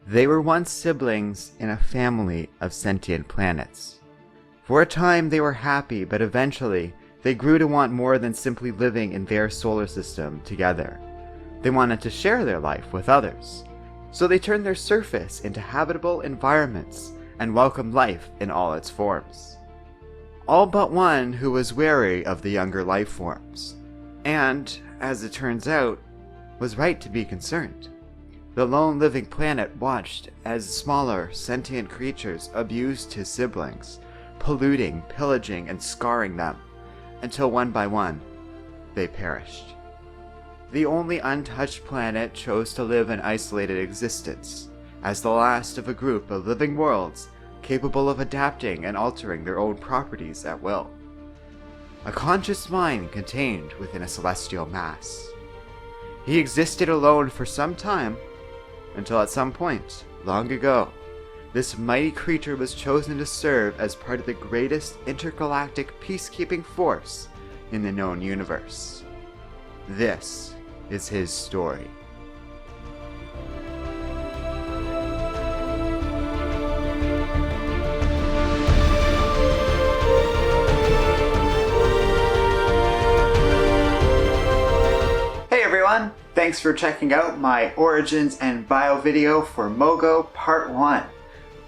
They were once siblings in a family of sentient planets. For a time they were happy, but eventually they grew to want more than simply living in their solar system together. They wanted to share their life with others. So they turned their surface into habitable environments and welcomed life in all its forms. All but one who was wary of the younger life forms, and, as it turns out, was right to be concerned. The lone living planet watched as smaller, sentient creatures abused his siblings, polluting, pillaging, and scarring them, until one by one, they perished. The only untouched planet chose to live an isolated existence, as the last of a group of living worlds capable of adapting and altering their own properties at will. A conscious mind contained within a celestial mass. He existed alone for some time, until at some point, long ago, this mighty creature was chosen to serve as part of the greatest intergalactic peacekeeping force in the known universe. This is his story. Hey everyone! Thanks for checking out my Origins and Bio video for Mogo Part 1.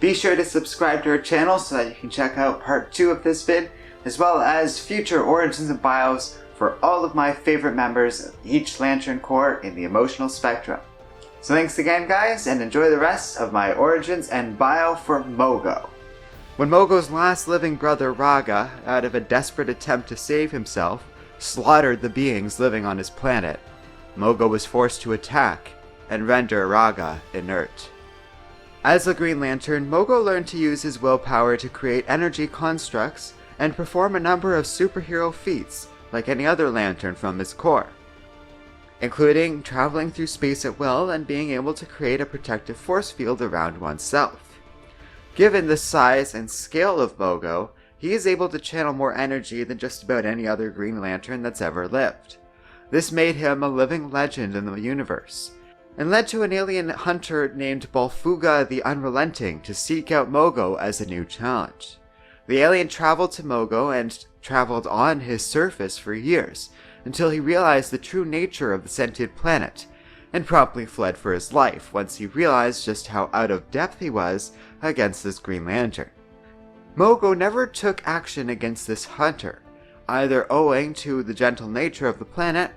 Be sure to subscribe to our channel so that you can check out Part 2 of this vid, as well as future Origins and Bios for all of my favorite members of each Lantern Corps in the emotional spectrum. So thanks again guys, and enjoy the rest of my Origins and Bio for Mogo. When Mogo's last living brother Raga, out of a desperate attempt to save himself, slaughtered the beings living on his planet, Mogo was forced to attack and render Raga inert. As the Green Lantern, Mogo learned to use his willpower to create energy constructs and perform a number of superhero feats like any other Lantern from his corps, including traveling through space at will and being able to create a protective force field around oneself. Given the size and scale of Mogo, he is able to channel more energy than just about any other Green Lantern that's ever lived. This made him a living legend in the universe, and led to an alien hunter named Balfuga the Unrelenting to seek out Mogo as a new challenge. The alien traveled to Mogo and traveled on his surface for years, until he realized the true nature of the sentient planet, and promptly fled for his life once he realized just how out of depth he was against this Green Lantern. Mogo never took action against this hunter, either owing to the gentle nature of the planet,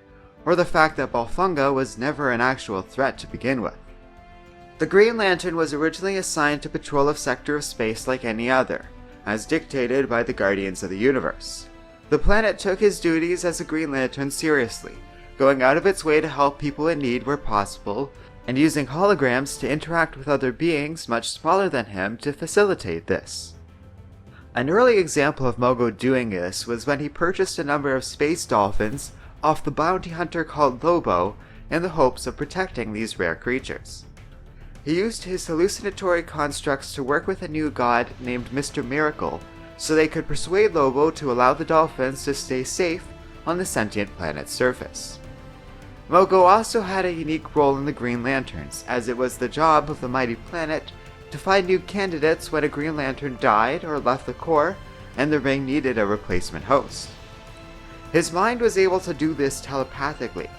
or the fact that Balfunga was never an actual threat to begin with. The Green Lantern was originally assigned to patrol a sector of space like any other, as dictated by the Guardians of the Universe. The planet took his duties as a Green Lantern seriously, going out of its way to help people in need where possible, and using holograms to interact with other beings much smaller than him to facilitate this. An early example of Mogo doing this was when he purchased a number of space dolphins off the bounty hunter called Lobo in the hopes of protecting these rare creatures. He used his hallucinatory constructs to work with a new god named Mr. Miracle so they could persuade Lobo to allow the dolphins to stay safe on the sentient planet's surface. Mogo also had a unique role in the Green Lanterns, as it was the job of the mighty planet to find new candidates when a Green Lantern died or left the Corps and the ring needed a replacement host. His mind was able to do this telepathically,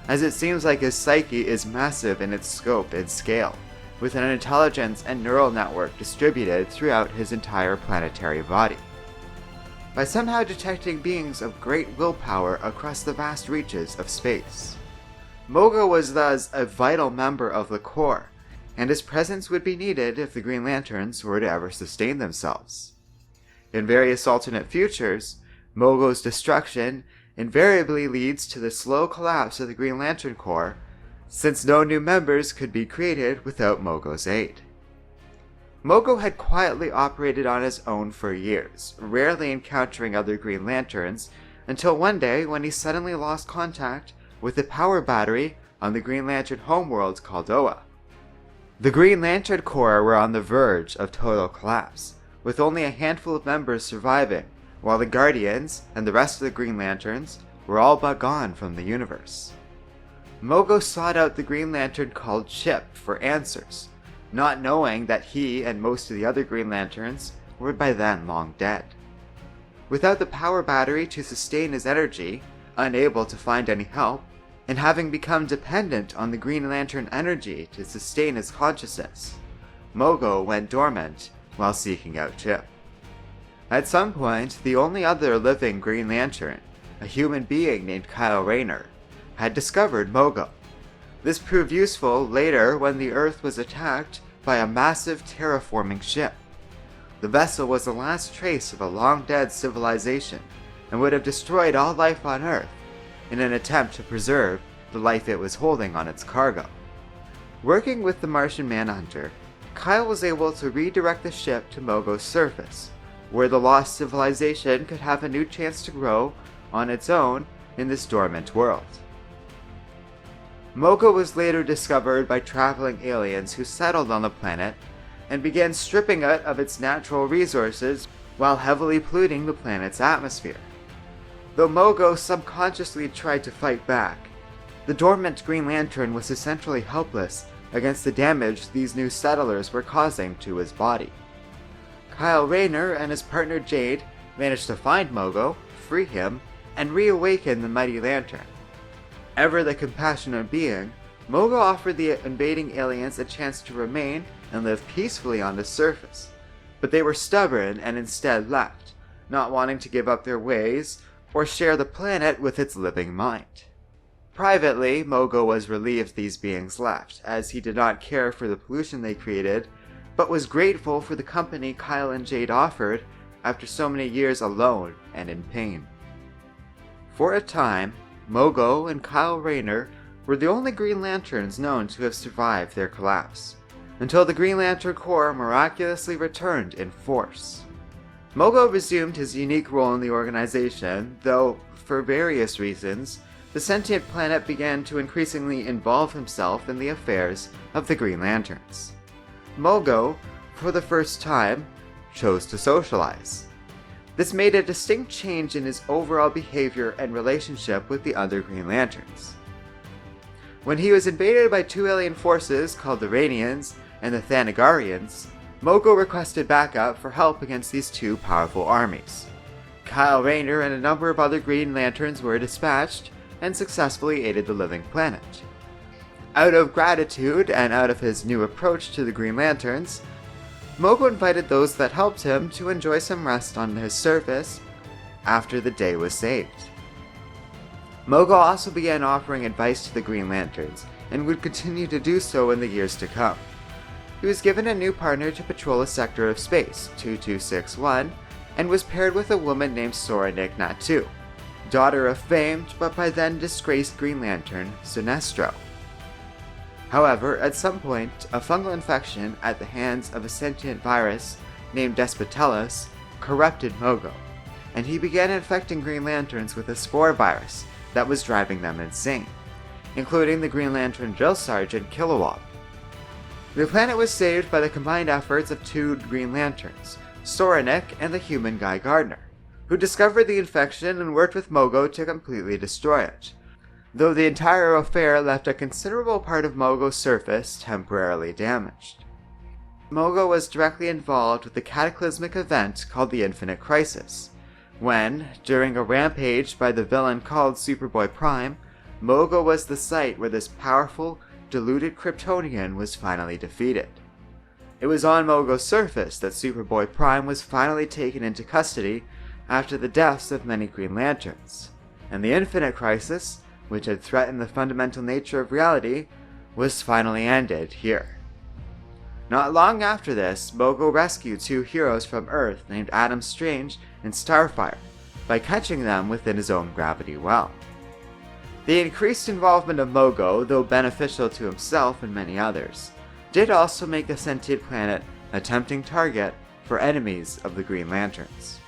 as it seems like his psyche is massive in its scope and scale, with an intelligence and neural network distributed throughout his entire planetary body. By somehow detecting beings of great willpower across the vast reaches of space, Mogo was thus a vital member of the Corps, and his presence would be needed if the Green Lanterns were to ever sustain themselves. In various alternate futures, Mogo's destruction invariably leads to the slow collapse of the Green Lantern Corps, since no new members could be created without Mogo's aid. Mogo had quietly operated on his own for years, rarely encountering other Green Lanterns, until one day when he suddenly lost contact with the power battery on the Green Lantern homeworld called Oa. The Green Lantern Corps were on the verge of total collapse, with only a handful of members surviving, while the Guardians and the rest of the Green Lanterns were all but gone from the universe. Mogo sought out the Green Lantern called Chip for answers, not knowing that he and most of the other Green Lanterns were by then long dead. Without the power battery to sustain his energy, unable to find any help, and having become dependent on the Green Lantern energy to sustain his consciousness, Mogo went dormant while seeking out Chip. At some point, the only other living Green Lantern, a human being named Kyle Rayner, had discovered Mogo. This proved useful later when the Earth was attacked by a massive terraforming ship. The vessel was the last trace of a long-dead civilization and would have destroyed all life on Earth in an attempt to preserve the life it was holding on its cargo. Working with the Martian Manhunter, Kyle was able to redirect the ship to Mogo's surface, where the lost civilization could have a new chance to grow on its own in this dormant world. Mogo was later discovered by traveling aliens who settled on the planet and began stripping it of its natural resources while heavily polluting the planet's atmosphere. Though Mogo subconsciously tried to fight back, the dormant Green Lantern was essentially helpless against the damage these new settlers were causing to his body. Kyle Rayner and his partner Jade managed to find Mogo, free him, and reawaken the mighty Lantern. Ever the compassionate being, Mogo offered the invading aliens a chance to remain and live peacefully on the surface, but they were stubborn and instead left, not wanting to give up their ways or share the planet with its living mind. Privately, Mogo was relieved these beings left, as he did not care for the pollution they created, but was grateful for the company Kyle and Jade offered after so many years alone and in pain. For a time, Mogo and Kyle Rayner were the only Green Lanterns known to have survived their collapse, until the Green Lantern Corps miraculously returned in force. Mogo resumed his unique role in the organization, though, for various reasons, the sentient planet began to increasingly involve himself in the affairs of the Green Lanterns. Mogo, for the first time, chose to socialize. This made a distinct change in his overall behavior and relationship with the other Green Lanterns. When he was invaded by two alien forces called the Radians and the Thanagarians, Mogo requested backup for help against these two powerful armies. Kyle Rayner and a number of other Green Lanterns were dispatched and successfully aided the living planet. Out of gratitude and out of his new approach to the Green Lanterns, Mogo invited those that helped him to enjoy some rest on his surface after the day was saved. Mogo also began offering advice to the Green Lanterns and would continue to do so in the years to come. He was given a new partner to patrol a sector of space, 2261, and was paired with a woman named Soranik Natu, daughter of famed but by then disgraced Green Lantern Sinestro. However, at some point, a fungal infection at the hands of a sentient virus named Despotellus corrupted Mogo, and he began infecting Green Lanterns with a spore virus that was driving them insane, including the Green Lantern Drill Sergeant Kilowog. The planet was saved by the combined efforts of two Green Lanterns, Soranik and the human Guy Gardner, who discovered the infection and worked with Mogo to completely destroy it, though the entire affair left a considerable part of Mogo's surface temporarily damaged. Mogo was directly involved with the cataclysmic event called the Infinite Crisis, when, during a rampage by the villain called Superboy Prime, Mogo was the site where this powerful, deluded Kryptonian was finally defeated. It was on Mogo's surface that Superboy Prime was finally taken into custody after the deaths of many Green Lanterns, and the Infinite Crisis, which had threatened the fundamental nature of reality, was finally ended here. Not long after this, Mogo rescued two heroes from Earth named Adam Strange and Starfire by catching them within his own gravity well. The increased involvement of Mogo, though beneficial to himself and many others, did also make the sentient planet a tempting target for enemies of the Green Lanterns.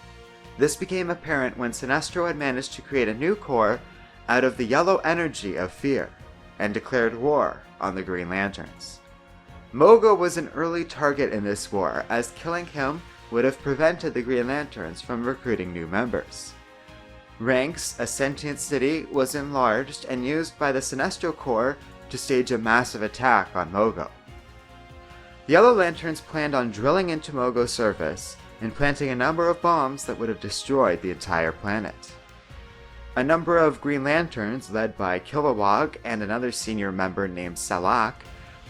This became apparent when Sinestro had managed to create a new core out of the yellow energy of fear and declared war on the Green Lanterns. Mogo was an early target in this war, as killing him would have prevented the Green Lanterns from recruiting new members. Ranks, a sentient city, was enlarged and used by the Sinestro Corps to stage a massive attack on Mogo. The Yellow Lanterns planned on drilling into Mogo's surface and planting a number of bombs that would have destroyed the entire planet. A number of Green Lanterns, led by Kilowog and another senior member named Salak,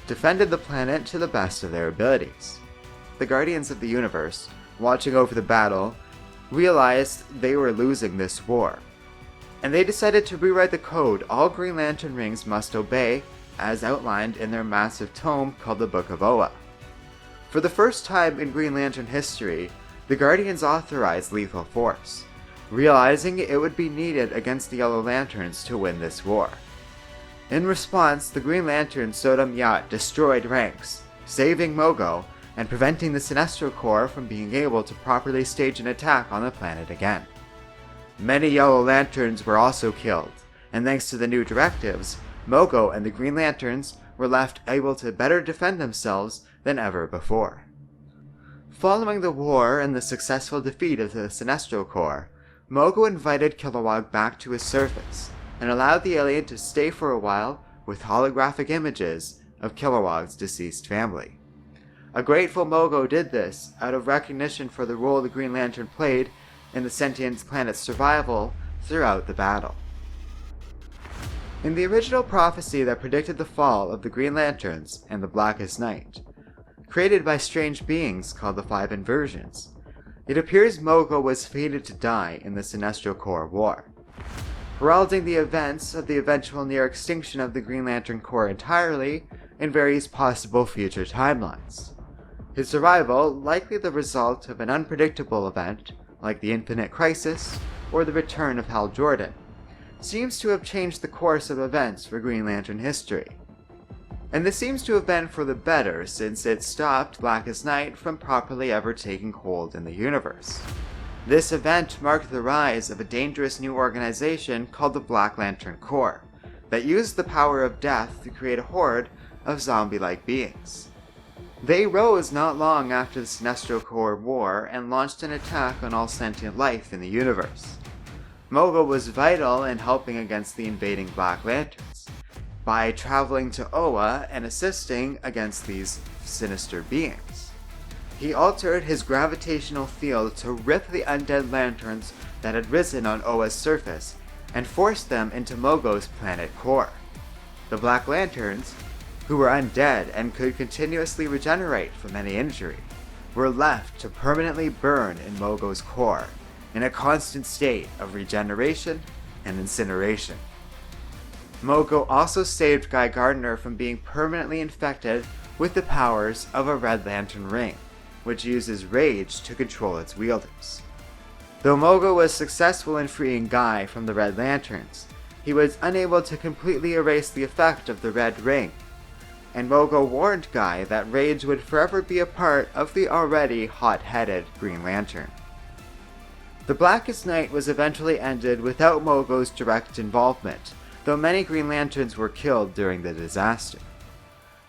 defended the planet to the best of their abilities. The Guardians of the Universe, watching over the battle, realized they were losing this war, and they decided to rewrite the code all Green Lantern rings must obey, as outlined in their massive tome called the Book of Oa. For the first time in Green Lantern history, the Guardians authorized lethal force, realizing it would be needed against the Yellow Lanterns to win this war. In response, the Green Lantern Sodom Yacht destroyed ranks, saving Mogo and preventing the Sinestro Corps from being able to properly stage an attack on the planet again. Many Yellow Lanterns were also killed, and thanks to the new directives, Mogo and the Green Lanterns were left able to better defend themselves than ever before. Following the war and the successful defeat of the Sinestro Corps, Mogo invited Kilowog back to his surface and allowed the alien to stay for a while with holographic images of Kilowog's deceased family. A grateful Mogo did this out of recognition for the role the Green Lantern played in the sentient planet's survival throughout the battle. In the original prophecy that predicted the fall of the Green Lanterns and the Blackest Night, created by strange beings called the Five Inversions, it appears Mogo was fated to die in the Sinestro Corps War, heralding the events of the eventual near extinction of the Green Lantern Corps entirely in various possible future timelines. His survival likely the result of an unpredictable event like the Infinite Crisis or the return of Hal Jordan, seems to have changed the course of events for Green Lantern history. And this seems to have been for the better since it stopped Blackest Night from properly ever taking hold in the universe. This event marked the rise of a dangerous new organization called the Black Lantern Corps, that used the power of death to create a horde of zombie-like beings. They rose not long after the Sinestro Corps War and launched an attack on all sentient life in the universe. Mogo was vital in helping against the invading Black Lanterns, by traveling to Oa and assisting against these sinister beings. He altered his gravitational field to rip the undead lanterns that had risen on Oa's surface and forced them into Mogo's planet core. The Black Lanterns, who were undead and could continuously regenerate from any injury, were left to permanently burn in Mogo's core, in a constant state of regeneration and incineration. Mogo also saved Guy Gardner from being permanently infected with the powers of a Red Lantern ring, which uses rage to control its wielders. Though Mogo was successful in freeing Guy from the Red Lanterns, he was unable to completely erase the effect of the Red Ring, and Mogo warned Guy that rage would forever be a part of the already hot-headed Green Lantern. The Blackest Night was eventually ended without Mogo's direct involvement, though many Green Lanterns were killed during the disaster.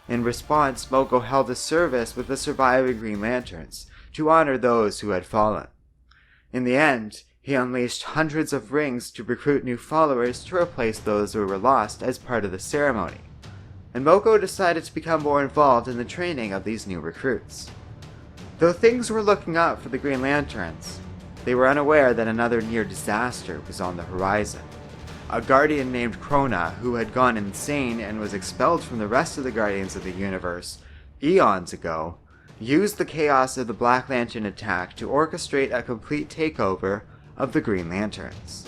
In response, Mogo held a service with the surviving Green Lanterns to honor those who had fallen. In the end, he unleashed hundreds of rings to recruit new followers to replace those who were lost as part of the ceremony, and Mogo decided to become more involved in the training of these new recruits. Though things were looking up for the Green Lanterns, they were unaware that another near disaster was on the horizon. A Guardian named Krona, who had gone insane and was expelled from the rest of the Guardians of the Universe eons ago, used the chaos of the Black Lantern attack to orchestrate a complete takeover of the Green Lanterns.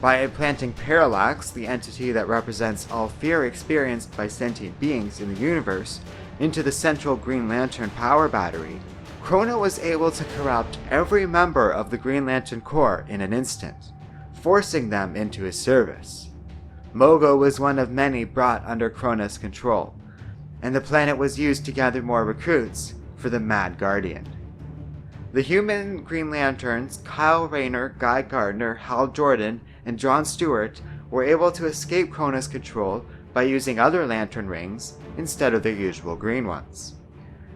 By implanting Parallax, the entity that represents all fear experienced by sentient beings in the universe, into the central Green Lantern power battery, Krona was able to corrupt every member of the Green Lantern Corps in an instant, forcing them into his service. Mogo was one of many brought under Krona's control, and the planet was used to gather more recruits for the Mad Guardian. The human Green Lanterns, Kyle Rayner, Guy Gardner, Hal Jordan, and John Stewart were able to escape Krona's control by using other lantern rings instead of their usual green ones.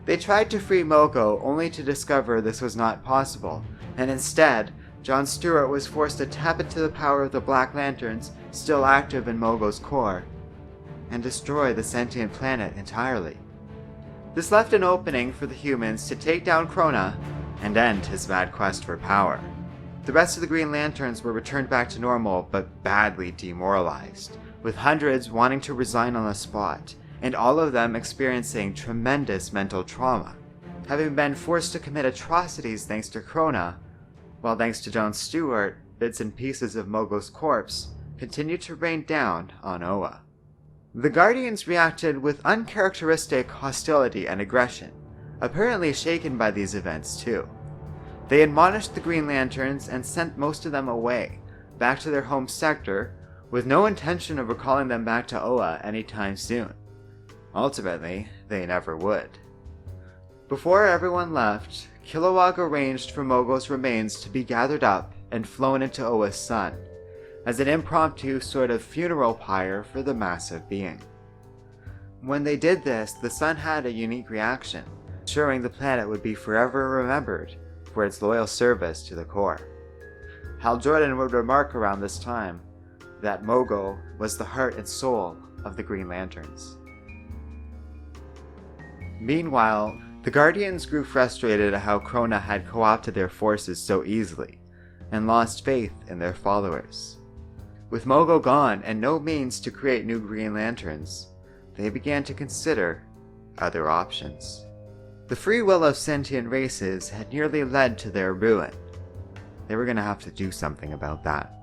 They tried to free Mogo only to discover this was not possible, and instead, John Stewart was forced to tap into the power of the Black Lanterns still active in Mogo's core, and destroy the sentient planet entirely. This left an opening for the humans to take down Krona and end his mad quest for power. The rest of the Green Lanterns were returned back to normal, but badly demoralized, with hundreds wanting to resign on the spot, and all of them experiencing tremendous mental trauma, having been forced to commit atrocities thanks to Krona, while thanks to Jon Stewart, bits and pieces of Mogo's corpse continued to rain down on Oa. The Guardians reacted with uncharacteristic hostility and aggression, apparently shaken by these events too. They admonished the Green Lanterns and sent most of them away, back to their home sector, with no intention of recalling them back to Oa anytime soon. Ultimately, they never would. Before everyone left, Kilowog arranged for Mogo's remains to be gathered up and flown into Oa's sun, as an impromptu sort of funeral pyre for the massive being. When they did this, the sun had a unique reaction, ensuring the planet would be forever remembered for its loyal service to the Corps. Hal Jordan would remark around this time that Mogo was the heart and soul of the Green Lanterns. Meanwhile, the Guardians grew frustrated at how Krona had co-opted their forces so easily, and lost faith in their followers. With Mogo gone and no means to create new Green Lanterns, they began to consider other options. The free will of sentient races had nearly led to their ruin. They were going to have to do something about that.